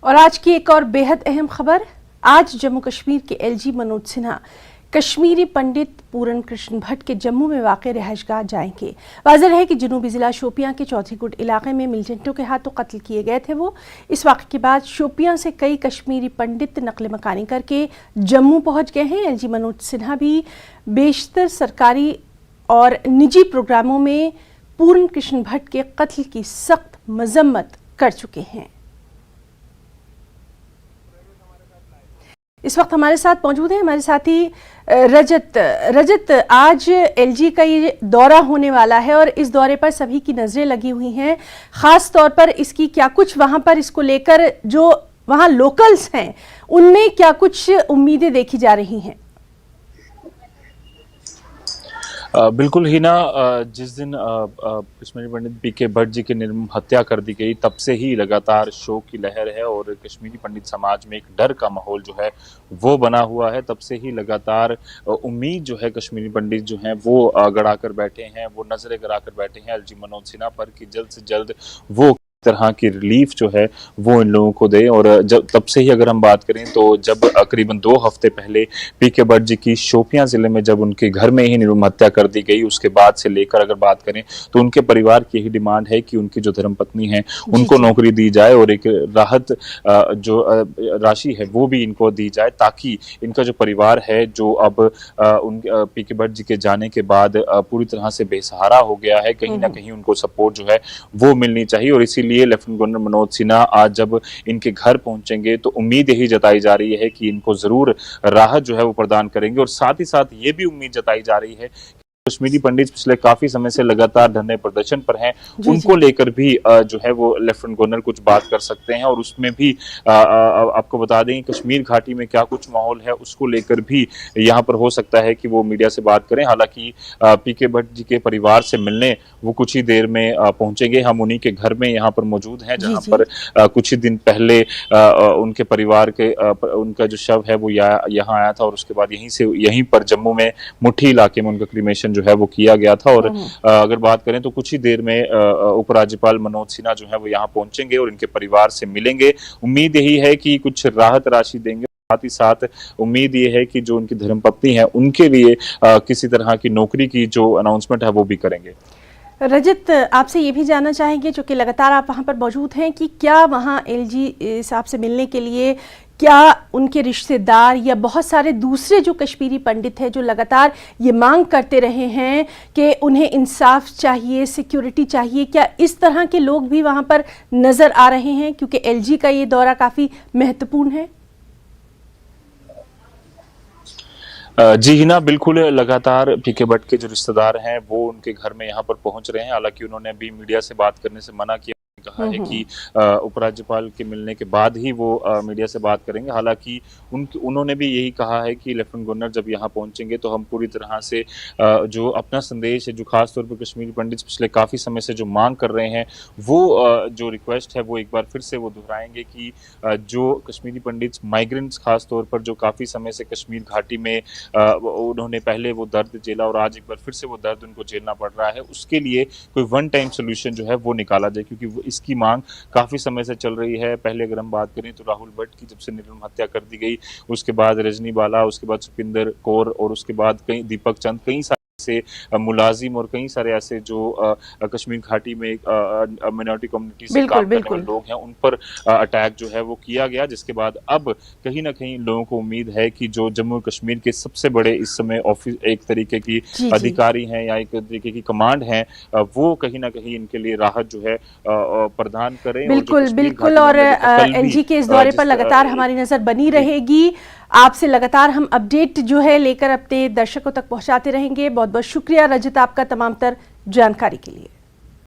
और आज की एक और बेहद अहम खबर। आज जम्मू कश्मीर के एलजी मनोज सिन्हा कश्मीरी पंडित पूरण कृष्ण भट्ट के जम्मू में वाक़े रिहाइशगाह जाएंगे। वाज़ेह है कि जनूबी ज़िला शोपियां के चौधरी गुट इलाके में मिलिटेंटों के हाथों कत्ल किए गए थे वो। इस वाक़े के बाद शोपियां से कई कश्मीरी पंडित नकल मकानी करके जम्मू पहुंच गए हैं। एलजी मनोज सिन्हा भी बेशतर सरकारी और निजी प्रोग्रामों में पूरण कृष्ण भट्ट के कत्ल की सख्त मजम्मत कर चुके हैं। इस वक्त हमारे साथ मौजूद है हमारे साथी रजत। आज एलजी का ये दौरा होने वाला है और इस दौरे पर सभी की नजरें लगी हुई हैं, खास तौर पर इसकी क्या कुछ वहां पर इसको लेकर जो वहां लोकल्स हैं उनमें क्या कुछ उम्मीदें देखी जा रही हैं? बिल्कुल ही ना, जिस दिन कश्मीरी पंडित पीके भट्ट जी की निर्मम हत्या कर दी गई तब से ही लगातार शोक की लहर है और कश्मीरी पंडित समाज में एक डर का माहौल जो है वो बना हुआ है। तब से ही लगातार उम्मीद जो है कश्मीरी पंडित जो हैं वो गड़ा कर बैठे हैं, वो नजरें गड़ा कर बैठे हैं एलजी मनोज सिन्हा पर कि जल्द से जल्द वो तरह की रिलीफ जो है वो इन लोगों को दे। और जब तब से ही अगर हम बात करें तो जब करीबन 2 हफ्ते पहले पीके भट्ट जी की शोपियां जिले में जब उनके घर में ही निर्मम हत्या कर दी गई, उसके बाद से लेकर अगर बात करें तो उनके परिवार की यही डिमांड है कि उनकी जो धर्मपत्नी है उनको नौकरी दी जाए और एक राहत जो राशि है वो भी इनको दी जाए, ताकि इनका जो परिवार है जो अब उन पीके भट्ट जी के जाने के बाद पूरी तरह से बेसहारा हो गया है, कहीं ना कहीं उनको सपोर्ट जो है वो मिलनी चाहिए। और इसीलिए लेफ्टिनेंट गवर्नर मनोज सिन्हा आज जब इनके घर पहुंचेंगे तो उम्मीद यही जताई जा रही है कि इनको जरूर राहत जो है वो प्रदान करेंगे। और साथ ही साथ ये भी उम्मीद जताई जा रही है कश्मीरी पंडित पिछले काफी समय से लगातार धरने प्रदर्शन पर हैं, उनको लेकर भी जो है वो लेफ्टिनेंट गवर्नर कुछ बात कर सकते हैं। और उसमें भी आपको बता दें कश्मीर घाटी में क्या कुछ माहौल है उसको लेकर भी यहाँ पर हो सकता है कि वो मीडिया से बात करें। हालांकि पीके भट्ट जी के परिवार से मिलने वो कुछ ही देर में पहुंचेंगे। हम उन्हीं के घर में यहाँ पर मौजूद हैं जहाँ पर कुछ ही दिन पहले उनके परिवार के उनका जो शव है वो यहाँ आया था और उसके बाद यहीं पर जम्मू में मुट्ठी इलाके में उनका क्रीमेशन जो है वो किया गया था। और अगर बात करें तो कुछ ही देर में उपराज्यपाल मनोज सिन्हा जो है वो यहाँ पहुंचेंगे और इनके परिवार से मिलेंगे। उम्मीद यही है कि कुछ राहत राशि देंगे, साथ ही साथ उम्मीद ये है कि जो उनकी धर्मपत्नी है उनके लिए किसी तरह की नौकरी की जो अनाउंसमेंट है वो भी करेंगे। रजत, आपसे ये भी जानना चाहेंगे चूंकि लगातार आप वहाँ पर मौजूद हैं कि क्या वहाँ एलजी साहब से मिलने के लिए क्या उनके रिश्तेदार या बहुत सारे दूसरे जो कश्मीरी पंडित हैं जो लगातार ये मांग करते रहे हैं कि उन्हें इंसाफ चाहिए, सिक्योरिटी चाहिए, क्या इस तरह के लोग भी वहाँ पर नज़र आ रहे हैं? क्योंकि एलजी का ये दौरा काफ़ी महत्वपूर्ण है। जी ही ना, बिल्कुल लगातार पीके भट्ट के जो रिश्तेदार हैं वो उनके घर में यहाँ पर पहुंच रहे हैं। हालांकि उन्होंने अभी मीडिया से बात करने से मना किया, कहा है कि उपराज्यपाल के मिलने के बाद ही वो मीडिया से बात करेंगे। हालांकि उन्होंने भी यही कहा है कि लेफ्टिनेंट गवर्नर जब यहाँ पहुंचेंगे तो हम पूरी तरह से जो अपना संदेश है, जो खास तौर पर कश्मीरी पंडित पिछले काफ़ी समय से जो मांग कर रहे हैं वो जो रिक्वेस्ट है वो एक बार फिर से वो दोहराएंगे कि जो कश्मीरी पंडित माइग्रेंट्स खास तौर पर जो काफ़ी समय से कश्मीर घाटी में उन्होंने पहले वो दर्द झेला और आज एक बार फिर से वो दर्द उनको झेलना पड़ रहा है, उसके लिए कोई वन टाइम सोल्यूशन जो है वो निकाला जाए, क्योंकि इसकी मांग काफी समय से चल रही है। पहले अगर हम बात करें तो राहुल भट्ट की जब से निर्मम हत्या कर दी गई, उसके बाद रजनी बाला, उसके बाद सुपिंदर कौर और उसके बाद कई दीपक चंद, कई सारे से मुलाजिम और कई सारे ऐसे जो कश्मीर घाटी में मिनॉरिटी कम्युनिटी से काम करने वाले लोग हैं उन पर अटैक जो है वो किया गया, जिसके बाद अब कहीं ना कहीं लोगों को उम्मीद है कि जो जम्मू कश्मीर के सबसे बड़े इस समय ऑफिस एक तरीके की अधिकारी हैं या एक तरीके की कमांड है वो कहीं ना कहीं इनके लिए राहत जो है प्रदान करें। बिल्कुल और एलजी के इस दौरे पर लगातार हमारी नजर बनी रहेगी। आपसे लगातार हम अपडेट जो है लेकर अपने दर्शकों तक पहुंचाते रहेंगे। बहुत बहुत शुक्रिया रजत आपका तमाम तर जानकारी के लिए।